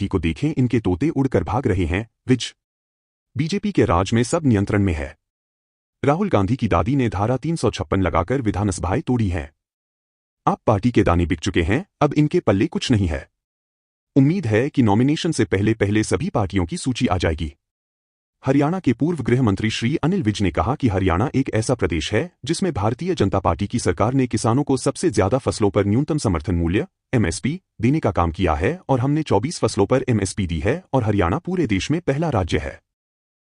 Party को देखें, इनके तोते उड़कर भाग रहे हैं। विज बीजेपी के राज में सब नियंत्रण में है। राहुल गांधी की दादी ने धारा 356 लगाकर विधानसभाएं तोड़ी हैं। आप पार्टी के दाने बिक चुके हैं, अब इनके पल्ले कुछ नहीं है। उम्मीद है कि नॉमिनेशन से पहले पहले सभी पार्टियों की सूची आ जाएगी। हरियाणा के पूर्व गृह मंत्री श्री अनिल विज ने कहा कि हरियाणा एक ऐसा प्रदेश है जिसमें भारतीय जनता पार्टी की सरकार ने किसानों को सबसे ज्यादा फसलों पर न्यूनतम समर्थन मूल्य (एमएसपी) देने का काम किया है और हमने 24 फसलों पर एमएसपी दी है और हरियाणा पूरे देश में पहला राज्य है।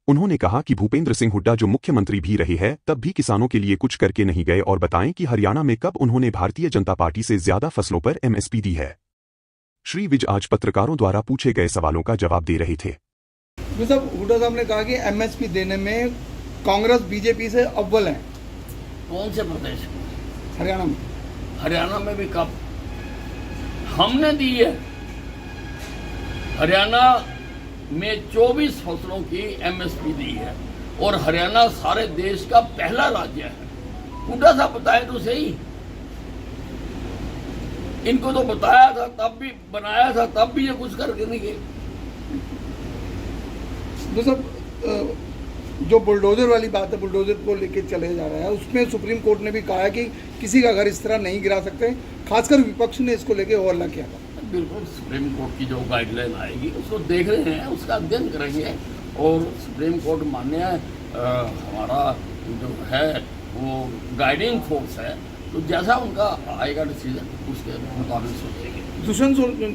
उन्होंने कहा कि भूपेंद्र सिंह हुड्डा जो मुख्यमंत्री भी रहे हैं तब भी किसानों के लिए कुछ करके नहीं गए और बताएं कि हरियाणा में कब उन्होंने भारतीय जनता पार्टी से ज्यादा फसलों पर एमएसपी दी है। श्री विज आज पत्रकारों द्वारा पूछे गए सवालों का जवाब दे रहे थे। साहब, हुड्डा साहब ने कहा कि एमएसपी देने में कांग्रेस बीजेपी से अव्वल है। कौन से प्रदेश में? हरियाणा में। हरियाणा में भी कब हमने दी है? हरियाणा में 24 फसलों की एमएसपी दी है और हरियाणा सारे देश का पहला राज्य है। हुड्डा साहब बताए तो सही, इनको तो बताया था तब भी, बनाया था तब भी, ये कुछ करके नहीं गए। तो सब जो बुलडोजर वाली बात है, बुलडोजर को लेके चले जा रहा है, उसमें सुप्रीम कोर्ट ने भी कहा है कि किसी का घर इस तरह नहीं गिरा सकते। खासकर विपक्ष ने इसको लेके हल्ला किया था। बिल्कुल, सुप्रीम कोर्ट की जो गाइडलाइन आएगी उसको देख रहे हैं, उसका अध्ययन करेंगे और सुप्रीम कोर्ट मान्य हमारा जो है वो गाइडिंग फोर्स है, तो जैसा उनका आएगा डिसीजन उसके मुताबिक सोचेंगे।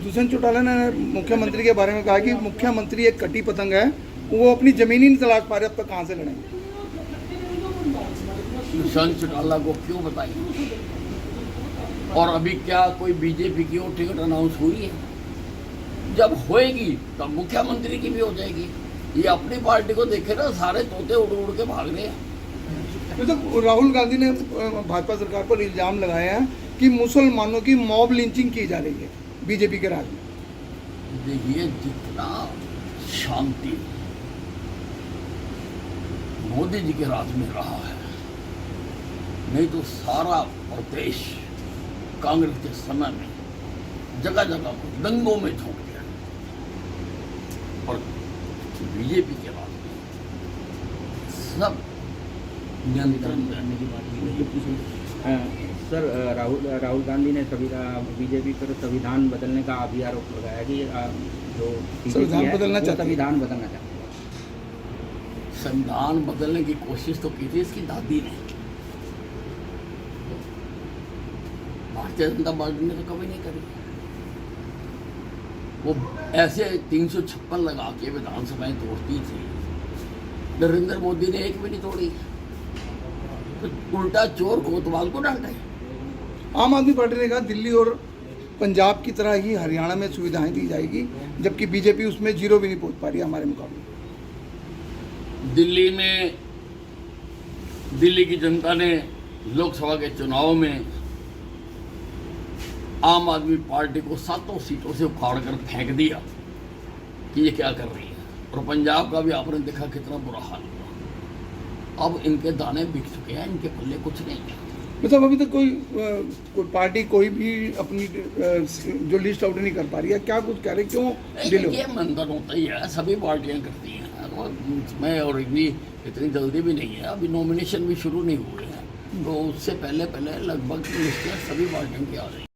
दुष्यंत चौटाला ने मुख्यमंत्री के बारे में कहा कि मुख्यमंत्री एक कटी पतंग है, वो अपनी जमीन ही नहीं तलाश पा रहे, अब तक कहाँ से लड़ेंगे? दुष्यंत चौटाला को क्यों बताइए? और अभी क्या कोई बीजेपी की और टिकट अनाउंस हुई है? जब होएगी तब मुख्यमंत्री की भी हो जाएगी। ये अपनी पार्टी को देखे ना, सारे तोते उड़ उड़ के भाग रहे हैं। तो राहुल गांधी ने भाजपा सरकार पर इल्जाम लगाया है कि मुसलमानों की मॉब लिंचिंग की जा रही है बीजेपी के राज में। देखिए, जितना शांति मोदी जी के राज में रहा है, नहीं तो सारा प्रदेश कांग्रेस के समय में जगह जगह को दंगों में झोंक दिया, और बीजेपी के राज में सब नियंत्रण करने की बात हुई। सर, राहुल गांधी ने बीजेपी पर संविधान बदलने का भी आरोप लगाया कि जो संविधान बदलना चाहते हैं। संविधान बदलना चाहते हैं। संविधान बदलने की कोशिश तो की थी इसकी दादी ने, भारतीय जनता पार्टी ने तो कभी नहीं करी। वो ऐसे 356 लगा के विधानसभाएं तोड़ती थी, नरेंद्र मोदी ने एक भी नहीं तोड़ी, तो उल्टा चोर कोतवाल को डांटा है। आम आदमी पार्टी ने कहा दिल्ली और पंजाब की तरह ही हरियाणा में सुविधाएं दी जाएगी, जबकि बीजेपी उसमें जीरो भी नहीं पहुंच पा रही है हमारे मुकाबले। दिल्ली में दिल्ली की जनता ने लोकसभा के चुनाव में आम आदमी पार्टी को 7 सीटों से उखाड़ कर फेंक दिया कि ये क्या कर रही है, और पंजाब का भी आपने देखा कितना बुरा हाल हुआ। अब इनके दाने बिक चुके हैं, इनके पल्ले कुछ नहीं है। मतलब अभी तक कोई पार्टी कोई भी अपनी जो लिस्ट आउट नहीं कर पा रही है, क्या कुछ कह रहे, क्यों डिले? ये मंथन होता ही है, सभी पार्टियां करती हैं, मैं और भी इतनी जल्दी भी नहीं है, अभी नॉमिनेशन भी शुरू नहीं हुए हैं, तो उससे पहले पहले लगभग लिस्टें सभी पार्टियों की आ रही हैं।